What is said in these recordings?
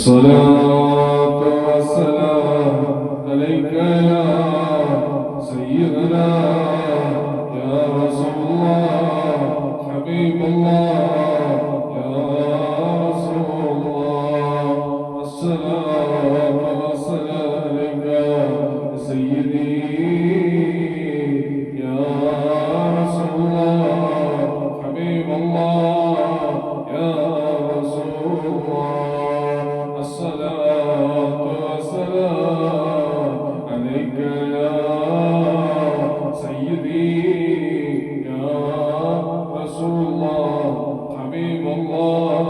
الصلاة والسلام عليك يا سيدنا يا رسول الله حبيب الله يا رسول الله. الصلاة والسلام عليك يا سيدي يا رسول الله حبيب الله يا رسول الله. الصلاة والسلام عليك يا سيدي يا رسول الله حبيب الله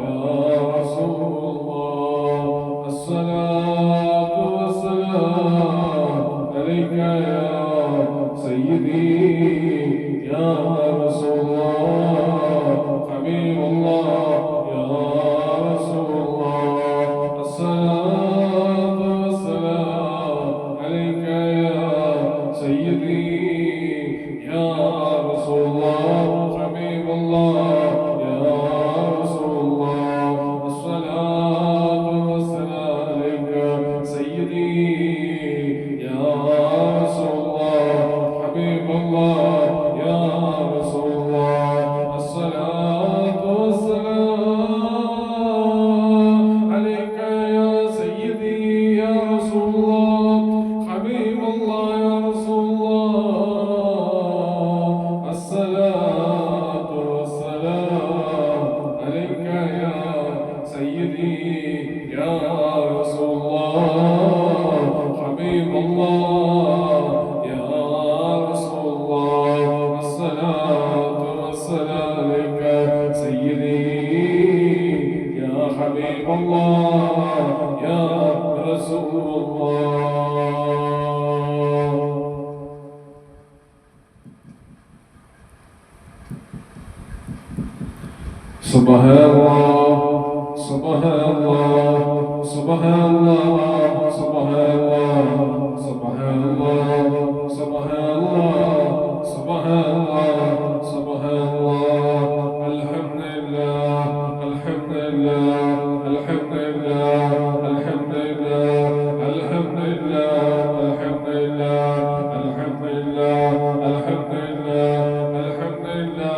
يا رسول الله. الصلاة والسلام عليك يا سيدي يا رسول الله حبيب الله يا رسول الله. الصلاة والسلام عليك يا سيدي يا رسول الله حبيب الله يا رسول الله. الصلاة والسلام عليك سيدي يا رسول الله حبيب الله يا رسول الله. الصلاة والسلام عليك يا سيدي يا رسول الله حبيب الله يا رسول الله. الصلاة والسلام عليك يا سيدي يا رسول الله حبيب الله يا رسول الله. الصلاة والسلام عليك سيدي يا حبيب الله يا رسول الله. سبحان الله سبحان الله سبحان الله سبحان الله سبحان الله سبحان الله سبحان الله سبحان الله. الحمد لله الحمد لله الحمد لله الحمد لله الحمد لله الحمد لله الحمد لله الحمد لله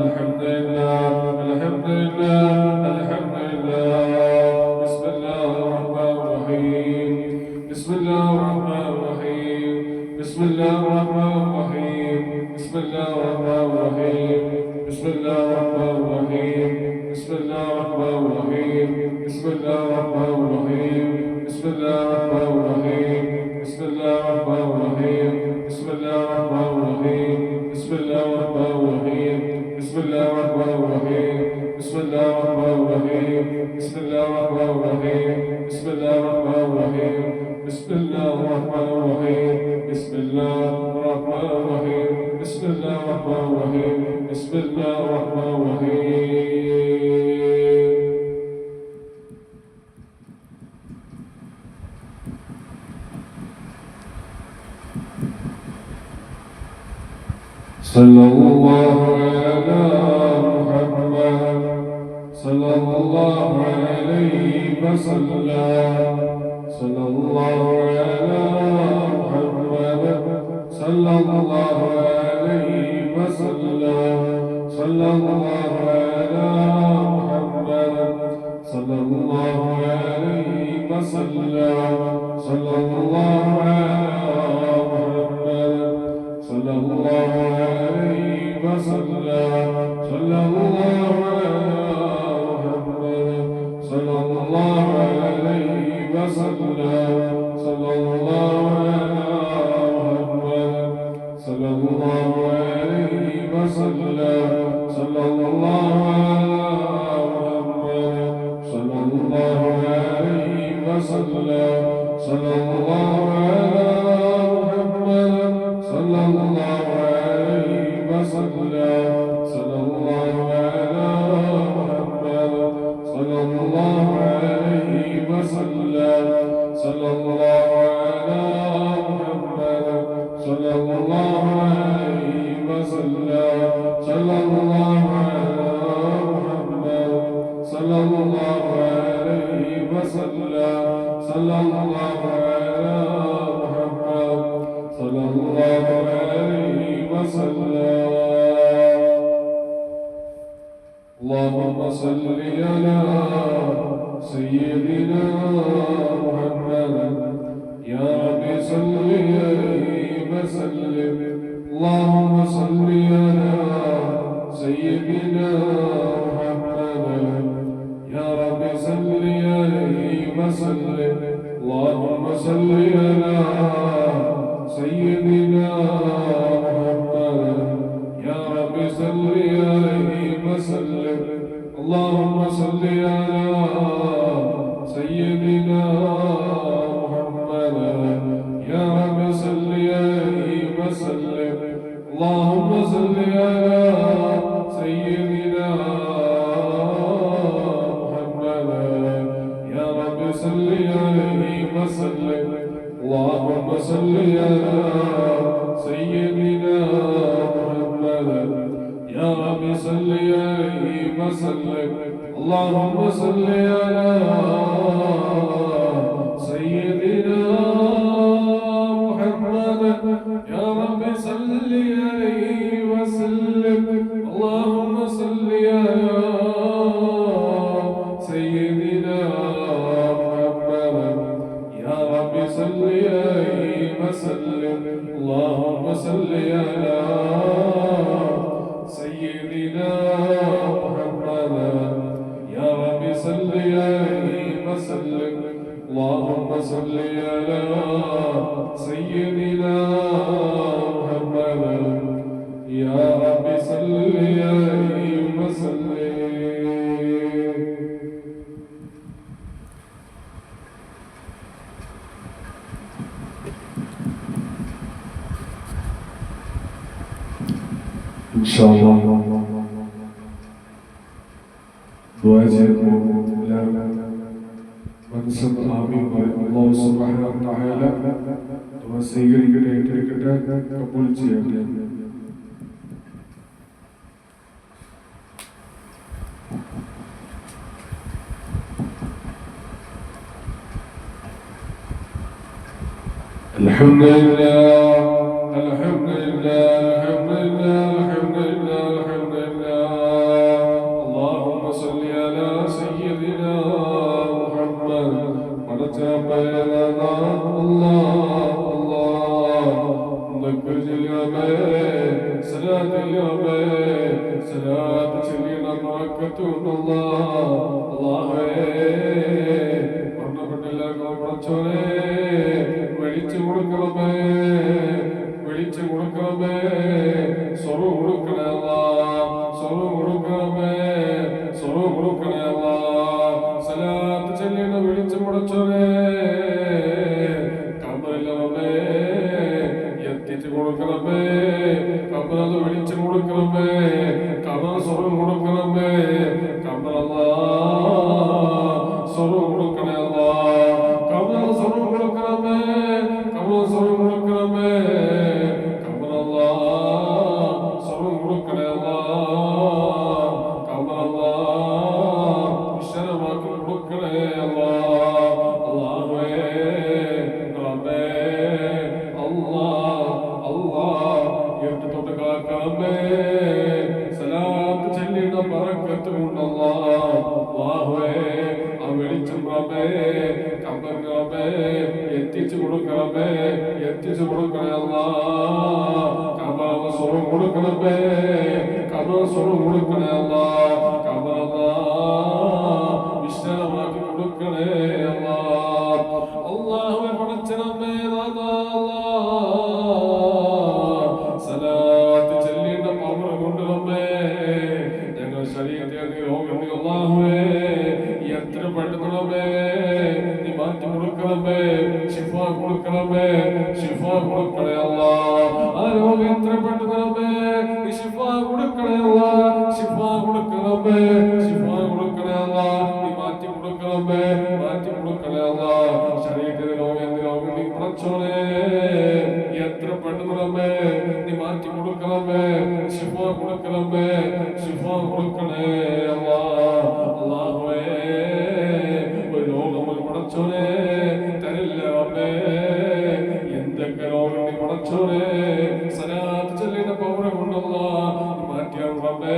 الحمد لله الحمد لله الحمد لله الحمد لله. بسم الله الرحمن الرحيم بسم الله الرحمن الرحيم بسم الله الرحمن الرحيم بسم الله الرحمن الرحيم بسم الله الرحمن الرحيم بسم الله الرحمن الرحيم بسم الله الرحمن الرحيم بسم الله الرحمن الرحيم بسم الله الرحمن الرحيم بسم الله الرحمن الرحيم بسم الله الرحمن الرحيم بسم الله الرحمن الرحيم بسم الله الرحمن الرحيم بسم الله الرحمن الرحيم بسم الله الرحمن الرحيم بسم الله الرحمن الرحيم بسم الله الرحمن الرحيم بسم الله الرحمن الرحيم بسم الله الرحمن الرحيم. صلى الله على محمد صلى الله عليه وسلم صلى الله على محمد صلى الله عليه وسلم صلى الله على محمد صلى الله عليه وسلم صلى الله على محمد صلى الله عليه وسلم صلى الله على محمد صلى الله عليه وسلم صلى الله على محمد صلى الله عليه وسلم صلى الله على محمد صلى الله عليه وسلم صلى الله على محمد صلى الله عليه وسلم صلى الله على محمد صلى الله عليه وسلم صلى الله على محمد صلى الله عليه وسلم صلى الله على اللهم صل على سيدنا محمد يا رب صل عليه وسلم اللهم صل على سيدنا محمد يا رب صل عليه وسلم اللهم صل على سيدنا محمد يا رب صل عليه وسلم اللهم صل على سيدنا محمد يا رب صل عليه وسلم اللهم صل على سيدنا محمد يا رب صل عليه وسلم اللهم صل على سيدنا محمد يا رب صل عليه وسلم اللهم صل على سيدنا محمد يا رب صل عليه وسلم اللهم صل على سيدنا محمد يا رب صل عليه وسلم اللهم صل على سيدنا محمد يا رب صل عليه وسلم اللهم صل على سيدنا محمد يا رب صل عليه وسلم إن شاء الله دعاء മനസ്സും ആമീൻ അല്ലാഹു സുബ്ഹാനഹു വ തആല ദുആ സ്വീകരിക്കട്ടെ ഏറ്റെടുക്കട്ടെ കബൂൽ ചെയ്യട്ടെ അൽഹംദുലില്ലാഹ് അൽഹംദുലില്ലാഹ് അൽഹംദുലില്ലാഹ് അൽഹംദുലില്ലാഹ് അൽഹംദുലില്ലാഹ് അല്ലാഹുമ്മ സ്വല്ലി അലാ സയ്യിദിനാ വിളിച്ചു കൊടുക്കണമേ വിളിച്ചു കൊടുക്കണമേ സ്വറു കൊടുക്കണേ സ്വറു കൊടുക്കണമേ സ്വറു കൊടുക്കണേ സലാത്ത് ചെല്ലിന വിളിച്ചു മുടച്ചോനെ കബറിലേ എത്തിച്ചു കൊടുക്കണമേ കബറത് വിളിച്ചു കൊടുക്കണമേ കബർ സ്വറു കൊടുക്കണമേ കബറല്ല സ്വറു കൊടുക്കണേ കബർ സ്വറു കൊടുക്കണമേ കബർ സ്വറു കൊടുക്കണമേ കബറല്ല സ്വറു കൊടുക്കണേ കബറല്ല വിശദമാക്കി കൊടുക്കണേ അല്ലാഹുവേ റബ്ബേ തൊട്ട് കാക്കണമേ സലാത്ത് ചെല്ലിന ബറക്കത്ത് കൊണ്ടല്ലാ അല്ലാഹുവേ ആ വെളിച്ചം റബ്ബേ കബർ റബ്ബേ എത്തിച്ചു കൊടുക്കണമേ എത്തിച്ചു കൊടുക്കണേ അല്ലാ കബർ സ്വറം കൊടുക്കണമേ കബർ സ്വറം കൊടുക്കണേ അല്ലാ കബർ അല്ലാ വിശദമാക്കി കൊടുക്കണേ അല്ലാ അല്ലാഹുവേ പടച്ചറബ്ബേ സലാത്ത് ചെല്ലിന പവർ കൊണ്ട് റബ്ബേ ഞങ്ങൾ ശരീരത്തെ രോഗം അല്ലാഹുവേ എത്ര പെട്ടെന്ന് നീ മാറ്റി കൊടുക്കണമേ ശിഫ കൊടുക്കണമേ ശിഫ കൊടുക്കണേ അല്ലാ ആ രോഗം എത്ര പെട്ടെന്ന് നീ ശിഫ കൊടുക്കണേ അല്ലാ ശിഫ കൊടുക്കണമേ ശിഫ കൊടുക്കണേ അല്ലാ നീ മാറ്റി കൊടുക്കണമേ മാറ്റി കൊടുക്കണേ അല്ലാ ശരീരത്തിലെ രോഗം നീ പടച്ചോനെ എത്ര പെട്ടെന്ന് നീ മാറ്റി കൊടുക്കണമേ ശിഫ കൊടുക്കണമേ ശിഫ കൊടുക്കണേ അല്ലാ അല്ലാഹുവേ ഒരു രോഗം പടച്ചോനെ തരില്ല റബ്ബേ എന്തൊക്കെ രോഗം നീ പടച്ചോനെ സലാത്ത് ചെല്ലിന പവർ കൊണ്ടല്ലാ മാറ്റിയ റബ്ബേ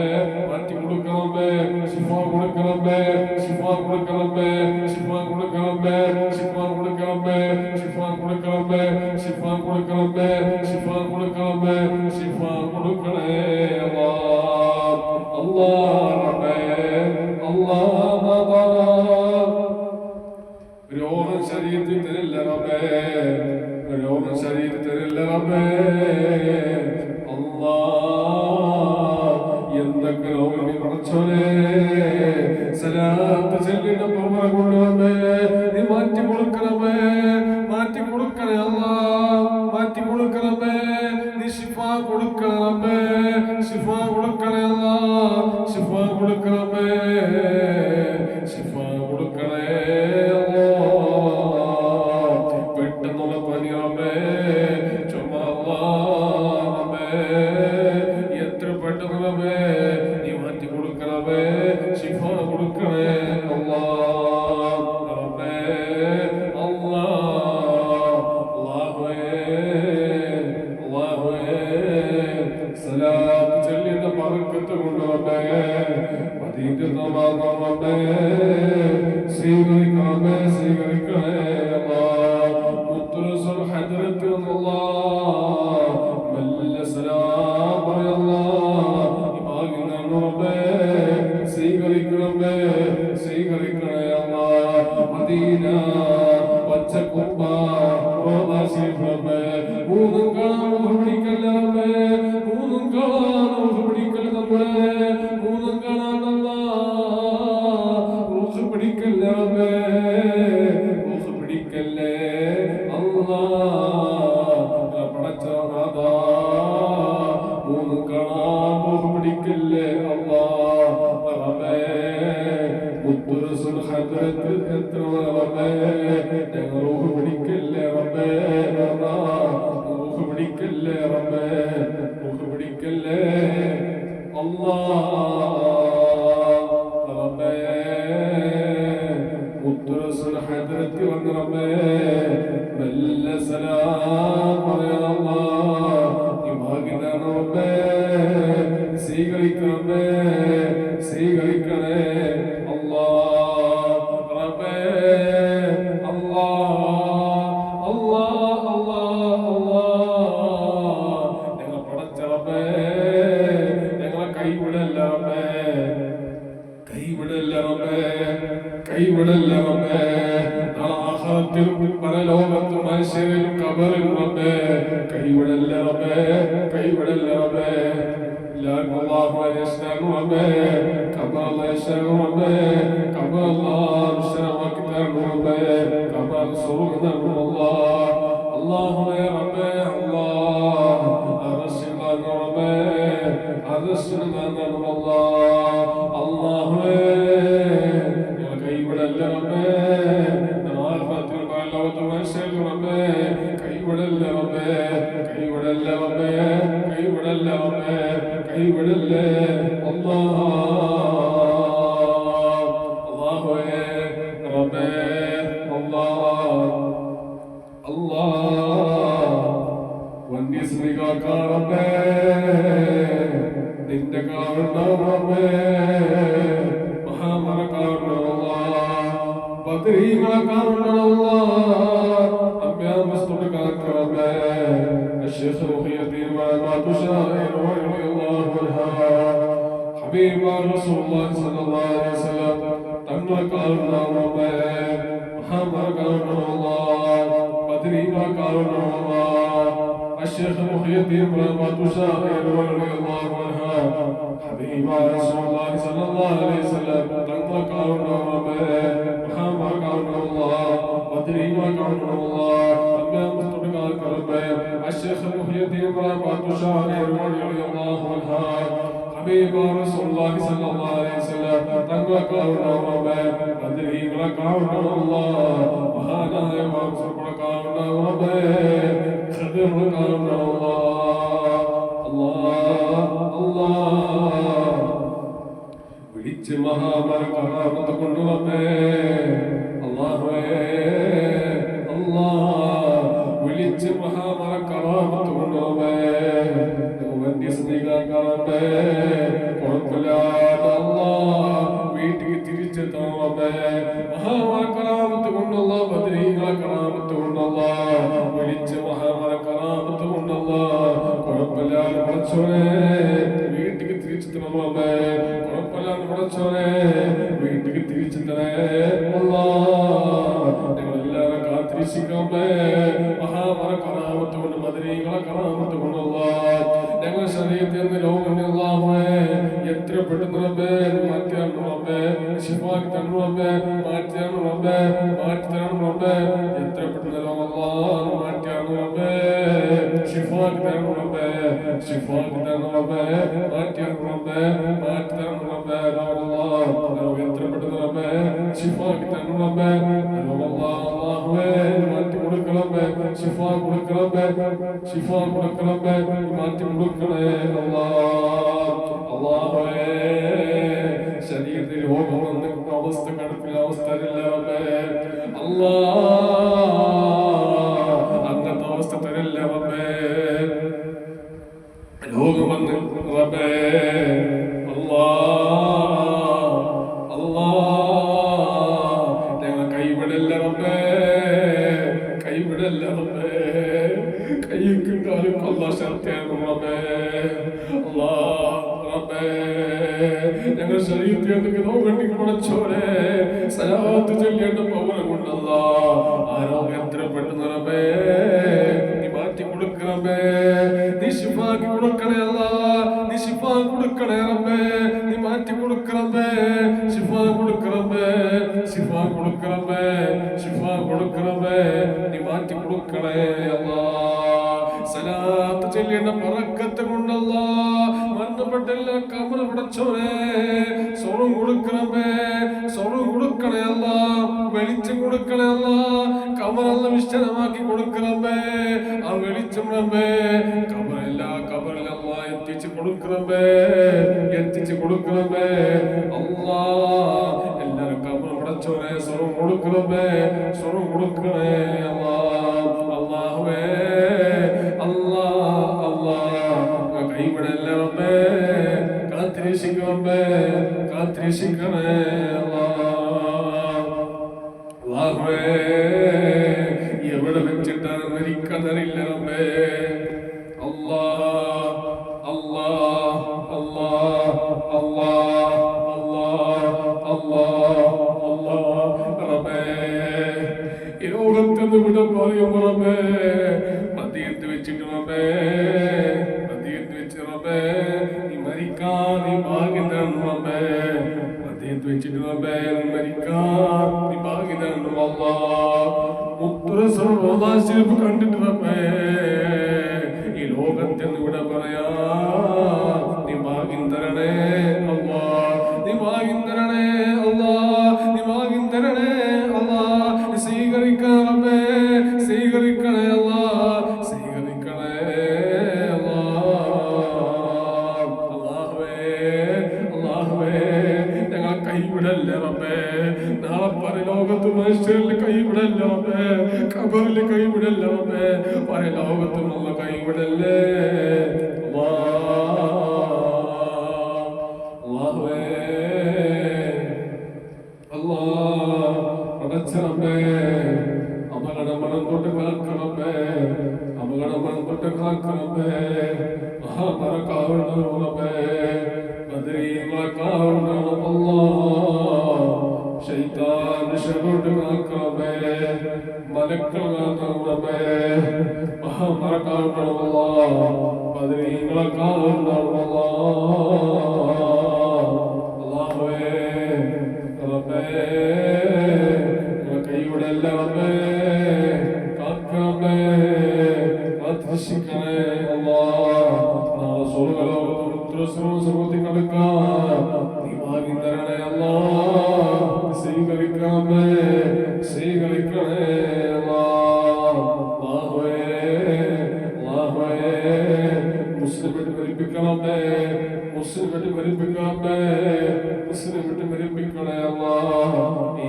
മാറ്റി കൊടുക്കണമേ, ശിഫ കൊടുക്കണമേ, ശിഫ കൊടുക്കണമേ, ശിഫ കൊടുക്കണമേ, ശിഫ കൊടുക്കണമേ, ശിഫ കൊടുക്കണമേ, ശിഫ കൊടുക്കണമേ, ശിഫ കൊടുക്കണമേ, ശിഫ കൊടുക്കണേ അല്ലാഹ് അല്ലാഹ്. രോഗം ശരീരത്തിൽ തരില്ല റബ്ബേ, രോഗം ശരീരത്തിൽ തരില്ല റബ്ബേ. എന്തൊക്കെ രോഗം പടച്ചോനെ സലാത്ത് ചെല്ലിന്റെ പുറമെ കൊണ്ടുവന്നേ, നീ മാറ്റി കൊടുക്കണമേ, മാറ്റി കൊടുക്കണേ അല്ലാഹ്, മാറ്റി കൊടുക്കണമേ, നീ ശിഫ കൊടുക്കണമേ, ശിഫ കൊടുക്കണേ അല്ലാഹ്, ശിഫ കൊടുക്കണമേ, ശിഫ കൊടുക്കണേ അല്ലാഹ്. പെട്ടെന്നുള്ള പനി റബ്ബേ, ചുമ അല്ലാഹ് എത്ര പെട്ടെന്ന് റബ്ബേ നീ മാറ്റി കൊടുക്കണമേ, ശിഫ കൊടുക്കണേ അല്ലാഹ് റബ്ബേ അല്ലാഹുവേ സലാത്ത് ചൊല്ലിന്റെ ബർക്കത്ത് കൊണ്ട് റബ്ബേ മദീനത്തെ നമാസ് റബ്ബേ സ്വീകരിക്കണമേ, സ്വീകരിക്കണേ അല്ലാഹ്. മുത്തുറസൂൽ ഹദ്റത്ത് അല്ലാഹ് മല്ല സലാം പറയല്ലാഹ് ഇമാഗിനാണ് റബ്ബേ സ്വീകരിക്കണമേ, സ്വീകരിക്കണേ അല്ലാഹ്. മദീന പച്ചക്കുമ്പ റോദാശിഫമേ മൂന്നും കാണാൻ പിടിക്കല്ല റബ്ബേ, മൂന്നും കാണാൻ പിടിക്കല്ല നമ്മളെ, മൂന്നും കാണാൻ അല്ലാഹ് പിടിക്കല്ല റബ്ബേ, പിടിക്കല്ലേ അല്ലാഹ് പടച്ചനാഥാ, മൂന്നും കാണാൻ പിടിക്കല്ലേ അല്ലാഹ് റബ്ബേ. മുത്തുറസൂൽ ഹദ്റത്ത് എത്ര റബ്ബേ ഞങ്ങൾ റൂഹ് പിടിക്കല്ലേ റബ്ബേ, റൂഹ് പിടിക്കല്ലേ റബ്ബേ, റൂഹ് പിടിക്കല്ലേ അല്ലാഹ് റബ്ബേ. മുത്തുറസൂൽ ഹദ്റത്ത് വന്ന റബ്ബേ നല്ല സലാം പറയല്ലാഹ് ഇമാഗിനാണ് റബ്ബേ സ്വീകരിക്കണമേ, സ്വീകരിക്കണേ അല്ലാഹ് റബ്ബേ അല്ലാഹ് അല്ലാഹ് അല്ലാഹ് അല്ലാഹ്. ഞങ്ങൾ പടച്ച റബ്ബേ ഞങ്ങളെ കൈവിടല്ല റബ്ബേ, കൈവിടല്ല റബ്ബേ, കൈവിടല്ല റബ്ബേ. ആഖിറത്തിലും പരലോകത്തും മഹ്ശറിലും ഖബറിലും റബ്ബേ കൈവിടല്ല റബ്ബേ, കൈവിടല്ല റബ്ബേ. എല്ലാവർക്കും അല്ലാഹു യസ്തഗു റബ്ബേ, ഖബർ യസ്തഗു റബ്ബേ, ഖബർ അല്ലാഹ് ശറഫക റബ്ബേ, ഖബർ സുറുന അല്ലാഹ് അല്ലാഹു റബ്ബേ അല്ലാഹ് അർശിദന റബ്ബേ, അർശിദന അല്ലാഹ് അല്ലാഹു കൈവിടല്ല റബ്ബേ. കൈവിടല്ല റബ്ബേ, കൈവിടല്ല റബ്ബേ, കൈവിടല്ല റബ്ബേ, കൈവിടല്ലേ അല്ലാഹ് അല്ലാഹുവേ റബ്ബേ അല്ലാഹ് അല്ലാഹ്. വന്യസ്ത്രീകാ റബ്ബേ നിന്റെ കാണണം റബ്ബേ, മഹാമറ കാണണം അല്ലാഹ്, ബദരീകളെ കാണണം അല്ലാഹ്, അമ്യാമസ്തുടെ കാണണം റബ്ബേ. الشيخ رقي الدين وعلامات شائر رضي الله عنها حبيب رسول الله صلى الله عليه وسلم تنوى كارنا ربي محمد كارنا الله بدري ما كارنا الله. الشيخ رقي الدين وعلامات شائر رضي الله عنها حبيب رسول الله صلى الله عليه وسلم تنوى كارنا ربي محمد كارنا الله بدري ما كارنا الله. الشيخ محي الدين رابعة شاعر رضي الله عنها حبيب رسول الله صلى الله عليه وسلم تنوى كارنا ربي بدري ما كارنا الله وهذا إمام سبحانه كارنا ربي خضر كارنا الله الله الله. വിളിച്ച് മഹാമരകറാമത്ത് കൊണ്ടുവന്നേ അല്ലാഹുവേ അല്ലാഹ്, വിളിച്ച് മഹാമരകറാമത്ത് കൊണ്ടുവന്നേ വന്യസ്ത്രീകാ റബ്ബേ കുഴപ്പമില്ല പടച്ചോനെ വീട്ടിൽ തിരിച്ചെത്തണേ അല്ലാ. ഞങ്ങളെല്ലാവരും കാത്തിരിച്ചിരിക്കണമേ. മഹാമറ കറാമത്ത് കൊണ്ട് ബദരീകളെ കറാമത്ത് കൊണ്ടുള്ള ഞങ്ങൾ ശരീരത്തിൽ നിന്ന് രോഗം എത്ര പെട്ടെന്ന് റബ്ബേ മാറ്റിയാണ് റബ്ബേ, ശിഫാക്കി തരണം റബ്ബേ, മാറ്റിയാണ് റബ്ബേ, മാറ്റി തരണം റബ്ബേ. എത്ര പെട്ടെന്ന് രോഗം മാറ്റിയാണ് റബ്ബേ, ശിഫാക്കി തരണം റബ്ബേ, ശിഫാക്കി തരണം റബ്ബേ, മാറ്റിയാണ് റബ്ബേ, മാറ്റി തരണം റബ്ബേ. രോഗം എത്ര പെട്ടെന്ന് റബ്ബേ ശിഫാക്കി തരണം റബ്ബേ. അല്ലാഹുവേ മാറ്റി കൊടുക്കണമേ, ശിഫാ കൊടുക്കണമേ, ശിഫാ കൊടുക്കണമേ, മാറ്റി കൊടുക്കണേ അല്ലാഹുവേ. ശരീരത്തിൽ രോഗം വന്ന അവസ്ഥ കടക്കുന്ന അവസ്ഥ അല്ലാ, അങ്ങനത്തെ അവസ്ഥ തരല്ല റബ്ബേ. രോഗം വന്ന് റബ്ബേ അല്ലാ അല്ലാ, ഞങ്ങൾ കൈവിടല്ല റബ്ബേ, കൈവിടല്ല റബ്ബേ. കൈക്കും കാലും അല്ലാ ശക്തിയാണ് റബ്ബേ അല്ലാ റബ്ബേ. ഞങ്ങൾ ശരീരത്തിൽ നോക്കണ്ടി പടച്ചോനെ സലാത്ത് ചൊല്ലേണ്ട പൗരം കൊണ്ടല്ല ആരോഗ്യം എത്ര പെട്ടെന്ന് റബ്ബേ നീ മാറ്റി കൊടുക്കണമേ, നീ ശിഫാക്കി കൊടുക്കണേ അല്ലാ, നീ ശിഫാ കൊടുക്കണേ റബ്ബേ, നീ മാറ്റി കൊടുക്കണമേ, ശിഫാ കൊടുക്കണമേ, ശിഫാ കൊടുക്കണമേ, ശിഫാ കൊടുക്കണമേ, നീ മാറ്റി കൊടുക്കണേ അല്ലാ. സലാത്ത് ചൊല്ലേണ്ട ബറക്കത്ത് കൊണ്ടല്ല മരണപ്പെട്ടല്ല കബർ പടച്ചോനെ സ്വർണ്ണം കൊടുക്കണമേ, സ്വർണ്ണം കൊടുക്കണേ അല്ല, വെളിച്ചം കൊടുക്കണേ അല്ല, കബറല്ല വിശ്വമാക്കി കൊടുക്കണമേ. ആ വെളിച്ചം റബ്ബേ കബറിലല്ല എത്തിച്ചു കൊടുക്കണമേ, എത്തിച്ചു കൊടുക്കണമേ അല്ലാ. എല്ലാരും കബർ പടച്ചോനെ സ്വർണ്ണം കൊടുക്കണമേ, സ്വർണ്ണം കൊടുക്കണേ അല്ലാ. അല്ലാഹുവേ അല്ലാ അല്ലാ, കൈവിടല്ല റബ്ബേ, കാത്തിരക്ഷിക്കണമേ, കാത്തിരക്ഷിക്കണേ അല്ലാഹുവേ. എവിടെ വെച്ചിട്ടാണ് മരിക്കാനറിയില്ല റബ്ബേ അല്ലാ അല്ലാ അല്ലാ അല്ലാ അല്ലാ അല്ലാ അല്ലാ റബ്ബേ. ഈ ലോകത്തെന്ന് വിട പറയും റബ്ബേ, മദീനത്ത് വെച്ചിട്ട് റബ്ബേ, മദീനത്ത് വെച്ച് റബ്ബേ നീ മരിക്കാൻ നീ ഭാഗ്യം തരണം റബ്ബേ, മദീനത്ത് വെച്ചിട്ട് റബ്ബേ മരിക്കാൻ നീ ഭാഗ്യം തരണം അല്ലാ. മുത്തുറസൂലുള്ളാഹി കണ്ടിട്ട് റബ്ബേ ഈ ലോകത്തെന്ന് വിട പറയാ നീ ഭാഗ്യം തരണേ അല്ലാ, നീ ഭാഗ്യം തരണേ അല്ലാ, നീ ഭാഗ്യം തരണേ അല്ലാ. സ്വീകരിക്കണം റബ്ബേ, സ്വീകരിക്കണേ അല്ലാ, സ്വീകരിക്കണേ അല്ലാ. അല്ലാഹുവേ അല്ലാഹുവേ, ഞങ്ങൾ കൈവിടല്ല റബ്ബേ. നാളെ പരലോകത്ത് മനുഷ്യരിൽ കൈവിടല്ല റബ്ബേ, ഖബറിൽ കൈവിടല്ല റബ്ബേ, പരലോകത്തും അല്ല കൈവിടല്ലേ അല്ലാഹുവേ അല്ലാ. പടച്ചറബ്ബേ അപകടമണം തൊട്ട് കാക്കണമേ, അപകടമണം തൊട്ട് കാക്കണമേ. മഹാമറക്കാവുന്ന റബ്ബേ, ബദരീങ്ങളെ കാവുന്ന അല്ലാ, ശൈത്താൻ ശരോട്ട് കാക്കണമേ, മലക്കളാവുന്ന റബ്ബേ, മഹാമറക്കാവുന്ന അല്ലാ, ബദരീങ്ങളെ കാവുന്ന അല്ലാ. അല്ലാഹുവേ റബ്ബേ കൈവിടല്ല റബ്ബേ, കാക്കണമേ, കാത്തിരക്ഷിക്കണേ അല്ലാ. നാളെ സ്വർഗ്ഗലോകത്ത് സ്വർഗ്ഗത്തിൽ കടക്കാൻ നീ ഭാഗ്യം തരണേ അല്ലാ, സ്വീകരിക്കണമേ, സ്വീകരിക്കണേ അല്ലാ. അല്ലാഹുവേ അല്ലാഹുവേ, മുസ്ലിം വിട്ട് മരിപ്പിക്കണമേ, മുസ്ലിം വിട്ട് മരിപ്പിക്കണമേ, മുസ്ലിം വിട്ട് മരിപ്പിക്കണേ അല്ലാ.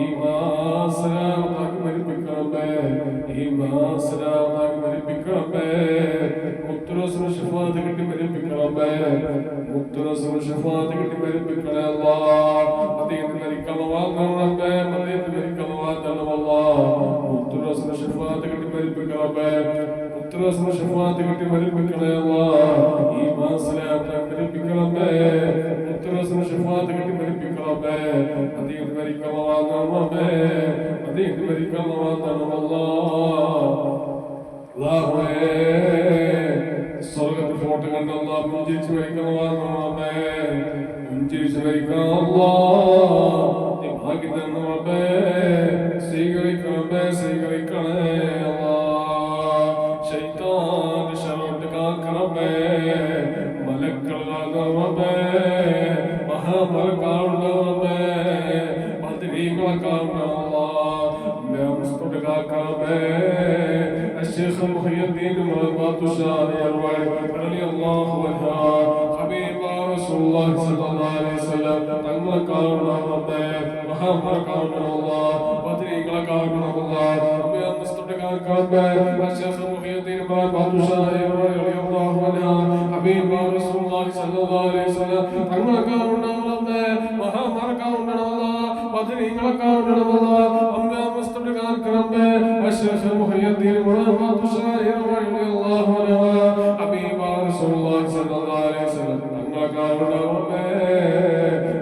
ഈമാസലാമത്താക്കി മരിപ്പിക്കണമേ, ഈമാസലാമത്താക്കി മരിപ്പിക്കണമേ. മുത്തുറസൂൽ ശഫാഅത്ത് കിട്ടി മരിപ്പിക്കണമേ, മുത്തുറസൂൽ ശഫാഅത്ത് കിട്ടി മരിപ്പിക്കണേ അല്ലാ. മദീനത്ത് മരിക്കണം റബ്ബേ, മദീനത്ത് മരിക്കണം അല്ലാ. മുത്തുറസൂൽ ശഫാഅത്ത് കിട്ടി മരിപ്പിക്കണമേ, മുത്തുറസൂൽ ശഫാഅത്ത് കിട്ടി മരിപ്പിക്കണേ അല്ലാ. ഈമാസലാമത്താക്കി മരിപ്പിക്കണമേ, മുത്തുറസൂൽ റസൂൽ ശഫാഅത്ത് കിട്ടി മരിപ്പിക്കണമേ അദീൻ മരിക്കണമേ അദീൻ മരിക്കണമേ അല്ലാഹുവേ സ്വർഗ്ഗത്തിൽ ഫോട്ടോ കണ്ട അല്ലാഹ് പുഞ്ചിരിച്ച് മരിക്കണമേ പുഞ്ചിരിച്ച് മരിക്കണമേ നീ ഭാഗ്യം തന്നമേ സ്വീകരിക്കണമേ സ്വീകരിക്കണേ അല്ലാഹ് ശൈത്താന്റെ ശറോട്ട് കാക്കണമേ മലക്കളാകണമേ മഹാമലക്കാവണമേ പതിരീകളാക്കണമേ മുസ്തുക കാക്കണമേ الشيخ محي الدين مرضات الشارع رضي الله عنه حبيب رسول الله صلى الله عليه وسلم تنمى كارنا ربي محمد كارنا الله بدريق كارنا الله ربي مستدق كارنا الشيخ محي الدين مرضات الشارع رضي الله عنه حبيب رسول الله صلى الله عليه وسلم تنمى كارنا ربي محمد كارنا الله بدريق كارنا الله ربي مستدق كارنا الشيخ محي الدين مرضات الشارع رضي الله عنه حبيب رسول الله صلى الله عليه وسلم تنمى كارنا ربي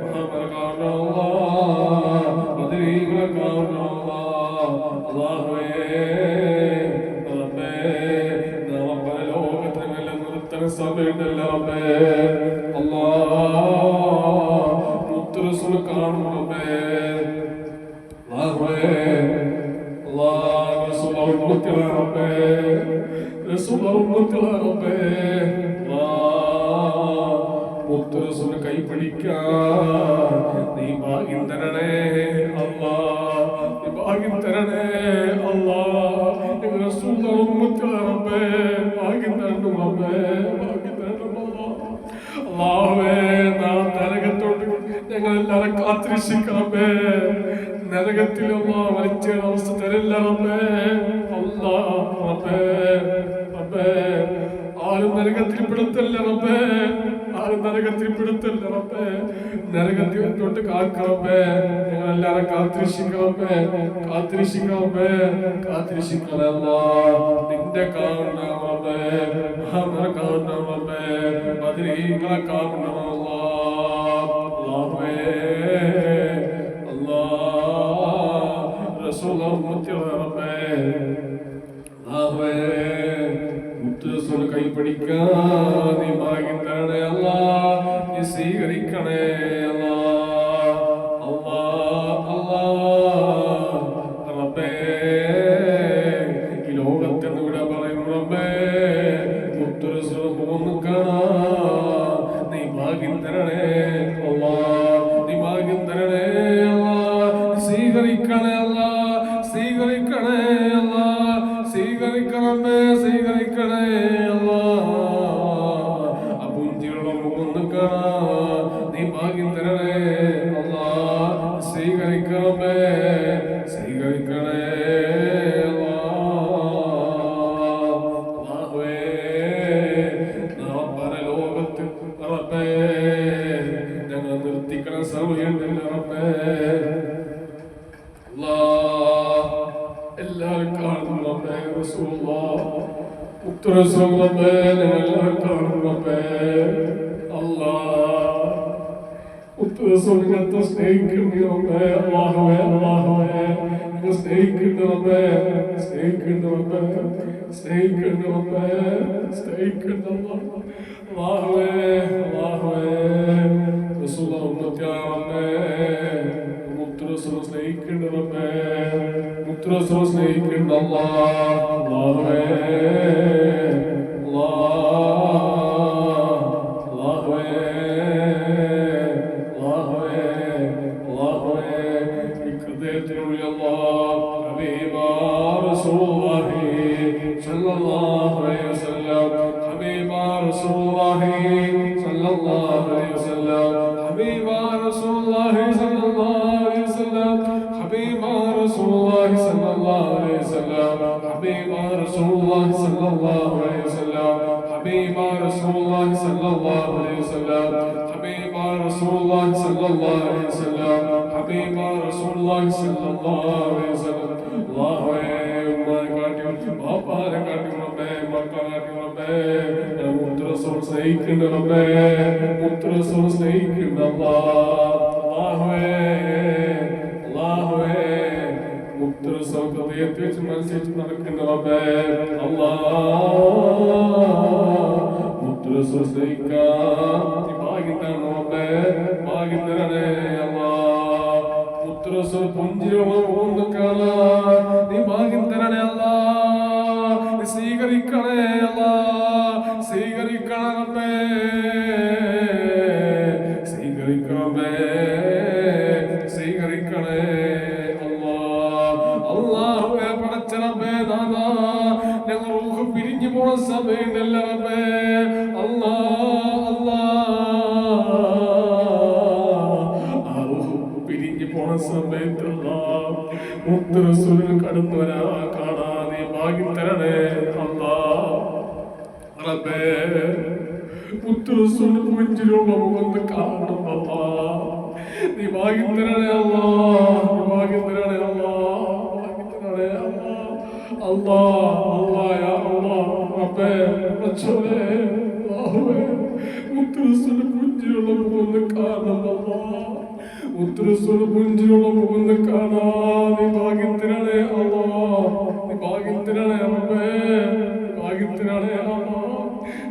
محمد كارنا الله بدريق كارنا الله الله കൈ പിടിക്കാൻ നീ ഭാഗ്യം തരണേ അല്ലാ നീ ഭാഗ്യം തരണേ അല്ലാ റബ്ബേ ഭാഗ്യം തരണം റബ്ബേ ഭാഗ്യം തരണം അല്ലാഹുവേ നാം നരകത്തോട്ട് ഞങ്ങളെല്ലാവരും കാത്തിരക്ഷിക്കണമേ നരകത്തിലുള്ള വലിച്ച അവസ്ഥ തരില്ല റബ്ബേ അല്ലാ റബ്ബേ റബ്ബേ ആരും നരകത്തിൽ പെടുത്തല്ല റബ്ബേ ആരും നരകത്തിൽ പെടുത്തല്ല റബ്ബേ നരകത്തിൽ തൊട്ട് കാക്കറബ്ബേ ഞങ്ങളെല്ലാവരും കാത്തിരക്ഷിക്കണമേ കാത്തിരക്ഷിക്കണമേ കാത്തിരക്ഷിക്കണമേ നിന്റെ കാണണം റബ്ബേ മഹാമര കാണണം റബ്ബേ ബദരീകളെ കാണണം അല്ലാഹുവേ അല്ലാഹ് റസൂലുള്ളാഹി റബ്ബേ അല്ലാഹുവേ മുത്തുറസൂൽ കൈ പിടിക്കാൻ നീ ഭാഗ്യം തരണേ അല്ലാഹ് നീ സ്വീകരിക്കണേ അല്ലാഹ് അല്ലാഹ് അല്ലാഹ് റബ്ബേ ഈ ലോകത്തെന്ന് ഇവിടെ പറയും റബ്ബേ മുത്തുറസൂൽ മുഖം കാണാൻ നീ ഭാഗ്യം തരണേ അല്ലാഹ് നീ ഭാഗ്യം തരണേ അല്ലാഹ് സ്വീകരിക്കണേ അല്ലാഹ് സ്വീകരിക്കണേ അല്ലാഹ് സ്വീകരിക്കണമേ സ്വീകരിക്കണേ അല്ലാഹ് അപുഞ്ചിയുള്ള മുഖം കാണാൻ നീ ഭാഗ്യം തരണേ അല്ലാഹ് സ്വീകരിക്കണമേ സ്വീകരിക്കണേ അല്ലാഹുവേ നാം പരലോകത്ത് റബ്ബേ ഞങ്ങൾ നിർത്തിക്കണ സമയമില്ല റബ്ബേ അല്ലാഹ് എല്ലാവരും കാണും റബ്ബേ റസൂലുള്ളാഹ് മുത്തുറസൂൽ റബ്ബേ ഞങ്ങളെല്ലാവരും കാണും റബ്ബേ അല്ലാഹ് മുത്തുറസൂലിനെ സ്നേഹിക്കുന്നു റബ്ബേ അല്ലാഹുവേ അല്ലാഹുവേ ഞങ്ങൾ സ്നേഹിക്കുന്നു റബ്ബേ സ്നേഹിക്കുന്നു റബ്ബേ സ്നേഹിക്കുന്നു റബ്ബേ സ്നേഹിക്കുന്നു അല്ലാഹുവേ അല്ലാഹുവേ റസൂലുള്ളാഹി ഉമ്മത്തിയാണേ മുത്തുറസൂൽ സ്നേഹിക്കുന്നു റബ്ബേ മുത്തുറസൂൽ സ്നേഹിക്കുന്നു അല്ലാഹുവേ റസൂൽ സ്നേഹിക്കുന്ന റബ്ബേ, മുത്ത് റസൂൽ സ്നേഹിക്കുന്ന അല്ലാഹുവേ, അല്ലാഹുവേ, മുത്ത് റസൂൽ ഹൃദയത്തിൽ വെച്ച് മനസ്സിൽ നടക്കുന്ന റബ്ബേ, മുത്ത് റസൂൽ സ്നേഹിക്കാൻ ഭാഗ്യം തരണം റബ്ബേ, ഭാഗ്യം തരണേ അല്ലാഹ്. മുത്ത് റസൂൽ പുഞ്ചിരിയോട് കാണാൻ നീ ഭാഗ്യം തരണേ അല്ലാഹ്. സ്വീകരിക്കണേ അല്ലാഹ്, സ്വീകരിക്കണേ റബ്ബേ, സ്വീകരിക്കണേ, സ്വീകരിക്കണേ അല്ലാഹ്. അല്ലാഹുവേ പടച്ച റബ്ബേ, നാഥാ ഞങ്ങൾ റൂഹ് പിരിഞ്ഞു പോണ സമയമുണ്ടല്ല റബ്ബേ, സമയത്തുള്ള മുത്ത് റസൂലിനെ കടന്നു വരാ കാണാതെ ഭാഗ്യം തരണേ അല്ലാഹ്. റബ്ബേ, മുത്ത് റസൂലിന്റെ പുഞ്ചിരിയുള്ള മുഖത്ത് കാണണം അല്ലാഹ്. നീ ഭാഗ്യം തരണേ അല്ലാഹ്, നീ ഭാഗ്യം തരണേ അല്ലാഹ്, ഭാഗ്യം തരണേ അല്ലാഹ്. അല്ലാഹ് യാ അല്ലാഹ്. റബ്ബേ റസൂലേ, അല്ലാഹുവേ, മുത്ത് റസൂലിന്റെ പുഞ്ചിരിയുള്ള മുഖത്ത് കാണണം അല്ലാഹ്. മുത്ത് റസൂലിന്റെ പുഞ്ചിരിയുള്ള മുഖത്ത് കാണാതെ ഭാഗ്യം തരണേ അല്ലാഹ്, നീ ഭാഗ്യം തരണേ റബ്ബേ, ഭാഗ്യം തരണേ അല്ലാഹ്.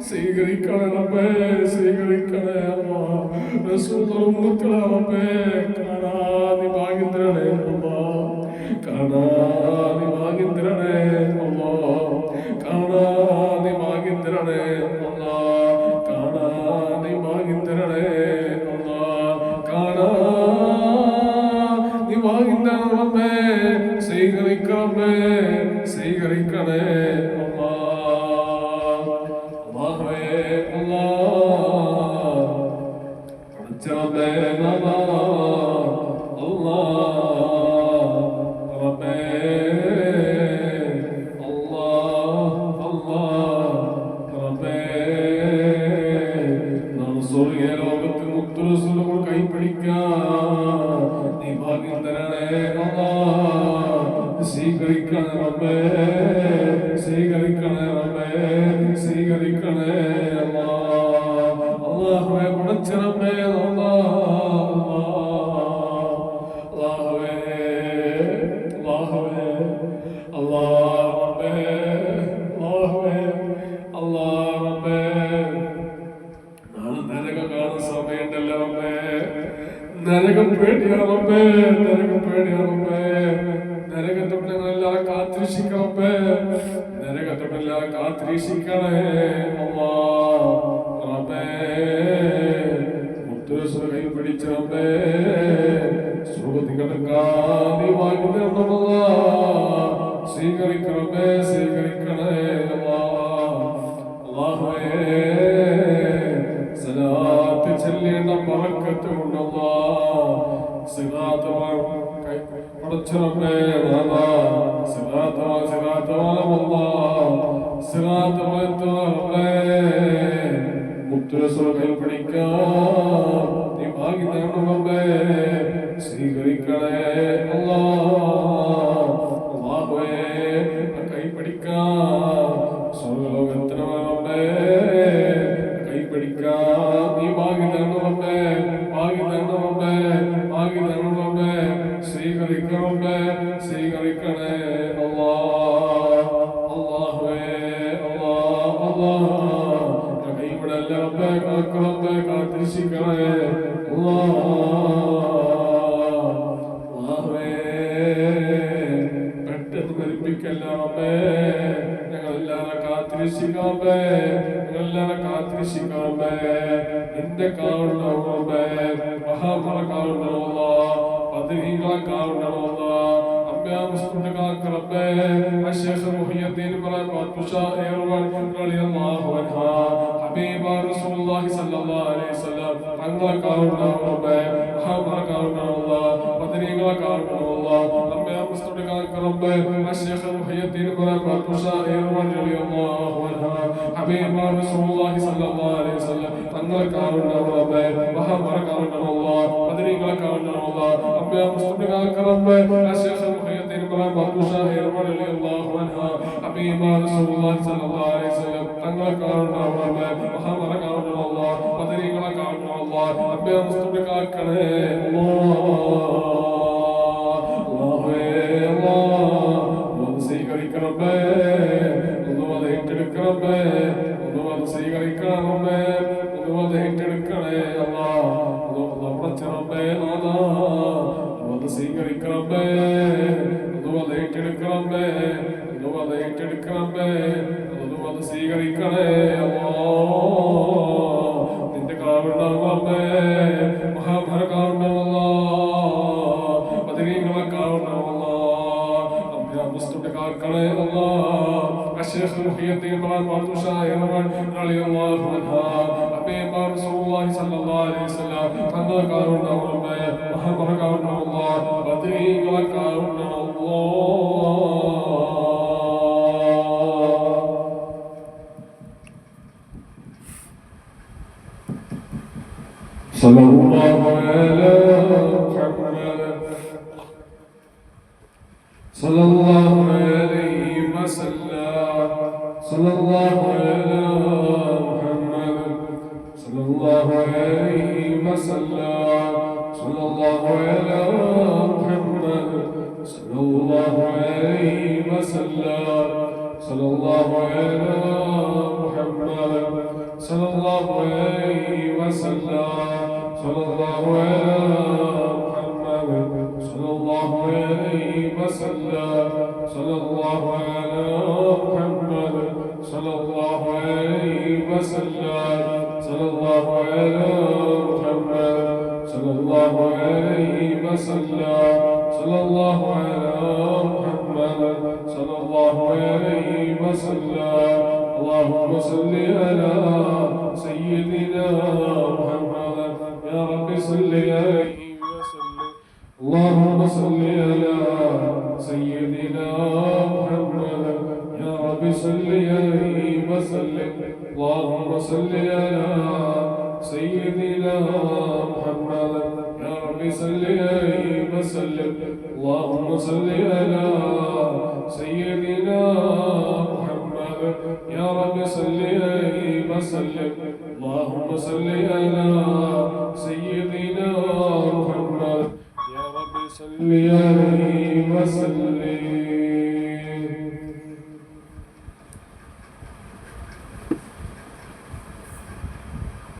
സ്വീകരിക്കണേ റബ്ബേ, സ്വീകരിക്കണേ അല്ലാഹ്. റസൂലുള്ളാഹിന്റെ ഉമ്മത്തിലെ റബ്ബേ, കാണാതെ ഭാഗ്യം തരണേ അല്ലാഹ്, കാണാതെ ഭാഗ്യം തരണേ അല്ലാഹ്, കാണാതെ ഭാഗ്യം തരണേ അല്ലാഹ്, കാണാതെ ഭാഗ്യം തരണേ അല്ലാഹ്, കാണാതെ ഭാഗ്യം തരണേ റബ്ബേ. സ്വീകരിക്കണേ, സ്വീകരിക്കണേ അല്ലാഹ്. അല്ലാഹുവേ, അല്ലാഹ് റബ്ബേ, അല്ലാഹ് റബ്ബേ, ലോകത്ത് മുത്ത് റസൂലിനെ കൈപിടിക്കാൻ നീ ഭാഗ്യം തരണേ അല്ലാഹ്. സ്വീകരിക്കണേ റബ്ബേ, സ്വീകരിക്കണേ റബ്ബേ, സ്വീകരിക്കണേ അല്ലാഹ്. അല്ലാഹുവേ പടച്ച റബ്ബേ, അല്ലാഹുവേ, അല്ലാഹുവേ, അല്ലാഹ് റബ്ബേ, അല്ലാഹുവേ, അല്ലാഹ് റബ്ബേ. നാളെ നരകം കാണുന്ന സമയമുണ്ടല്ലോ റബ്ബേ, നരകം പേടിയാണ് റബ്ബേ, നരകം പേടിയാണ് റബ്ബേ. നരകത്തോട്ട് ഞങ്ങളെല്ലാവരും കാത്തിരക്ഷിക്കണം റബ്ബേ, നരകത്തോട്ട് എല്ലാവരും കാത്തിരക്ഷിക്കണേ അല്ലാഹ് റബ്ബേ. മുത്ത് റസൂൽ കൈ പിടിച്ച റബ്ബേ, സുഖത്തിൽ കിടക്കാൻ നീ ഭാഗ്യം തരണം അല്ലാഹ്. സ്വീകരിക്കണം റബ്ബേ, സ്വീകരിക്കണേ അല്ലാഹ്. അല്ലാഹുവേ, സലാത്ത് ചൊല്ലേണ്ട ബറക്കത്ത് കൊണ്ട് അല്ലാഹ് സിറാത്ത് പടച്ച റബ്ബേ, നാഥാ സിറാത്ത് അല്ലാഹ്, സിറാത്ത് റബ്ബേ. മുത്ത് റസൂൽ കൈ പിടിക്കാൻ നീ ഭാഗ്യം തരണം റബ്ബേ, സ്വീകരിക്കണേ അല്ലാഹ്. അല്ലാഹുവേ, കൈ പിടിക്കാൻ സ്വർഗ്ഗലോകത്തിന് റബ്ബേ, കൈ പിടിക്കാൻ നീ ഭാഗ്യം തരണം റബ്ബേ, ഭാഗ്യം തരണം റബ്ബേ, ഭാഗ്യം തരണം റബ്ബേ. സ്വീകരിക്കണം റബ്ബേ, സ്വീകരിക്കണേ അല്ലാഹ്. അല്ലാഹുവേ, അല്ലാഹ് കൈവിടല്ല റബ്ബേ, കാക്കണം റബ്ബേ, കാത്തിരക്ഷിക്കണേ അല്ലാഹുവേ. പെട്ടെന്ന് മരിപ്പിക്കല്ല റബ്ബേ, ഞങ്ങളെല്ലാവരും കാത്തിരക്ഷിക്കണം റബ്ബേ, ഞങ്ങളെല്ലാവരും കാത്തിരക്ഷിക്കണം റബ്ബേ. നിന്റെ കാണണം റബ്ബേ, മഹാമറ കാണണം അല്ലാഹ്, പദ്രീകളെ കാണണം അല്ലാഹ്. അമ്മയാമുസ്തുന്റെ കാക്ക റബ്ബേ, അശേഖ മുഹിയുദ്ദീൻ പറയാൻ പാത്തുഷാ ഏർവാൾ റളിയല്ലാഹു അൻഹു, ഹബീബ റസൂലുള്ളാഹി സ്വല്ലല്ലാഹു അലൈഹി വസല്ലം തങ്ങളെ കാണണം റബ്ബേ, മഹാമറ കാണണം അല്ലാഹ്, പദ്രീകളെ കാണണം അല്ലാഹ്. അമ്മയാമുസ്തുന്റെ കാക്ക റബ്ബേ, അശേഖ മുഹിയുദ്ദീൻ പറയാൻ പാത്തുഷാ ഏർവാൾ റളിയല്ലാഹു അൻഹു, ഹബീബ റസൂലുള്ളാഹി സ്വല്ലല്ലാഹു അലൈഹി വസല്ലം തങ്ങളെ കാണണം റബ്ബേ, മഹാമറ കാണണം അല്ലാഹ്, പദ്രീകളെ ബദരീകളെ കാണണമല്ല അമ്മ മുസ്തഫ റബ്ബേ അശേഖ മുഹയ്യദ്ദീൻ ഇബ്രാഹിം ബർദുഷ റളിയല്ലാഹു അൻഹു ഹബീബ റസൂലുള്ളാഹി സ്വല്ലല്ലാഹു അലൈഹി വസല്ലം തങ്ങളെ കാണണമല്ല മഹാമറ കാണണമല്ല ബദരീകളെ കാണണമല്ല അമ്മ മുസ്തഫ കാക്കണേ സ്വീകരിക്കണമേ ഒന്നുമത് ഏറ്റെടുക്കണമേ ഒന്നുമത് സ്വീകരിക്കണമേ ഒന്നുമത് ഏറ്റെടുക്കണേ അള്ളാഹുറച്ചണമേ ഒന്നുമത് സ്വീകരിക്കണമേ ഒന്നുമത് ഏറ്റെടുക്കണമേ ഒന്നുമത് ഏറ്റെടുക്കണമേ ഒന്നുമത് സ്വീകരിക്കണേ നിന്റെ കാവണമേ മഹാഭര കാവണമല്ല ബദരീകളെ കാവണമല്ല കാക്കണേ الشيخ محي الدين إبراهيم بردوشة رضي الله عنها حبيب رسول الله صلى الله عليه وسلم تنظر كارنا الله محمد كارنا الله بدري كارنا الله صلى الله على محمد صلى الله عليه وسلم صلى الله على محمد صلى الله عليه وسلم صلى الله على محمد صلى الله عليه وسلم صلى الله على محمد صلى الله عليه وسلم صلى الله على محمد صلى الله عليه وسلم صلى الله على محمد صلى الله عليه وسلم صلى الله على محمد صلى الله عليه وسلم صلى الله على محمد صلى الله عليه وسلم اللهم صل على سيدنا محمد يا رب صل عليه وسلم اللهم صل على سيدنا محمد يا رب صل عليه وسلم اللهم صل على سيدنا محمد يا رب صل عليه وسلم اللهم صل على سيدنا محمد يا رب صل عليه وسلم اللهم صل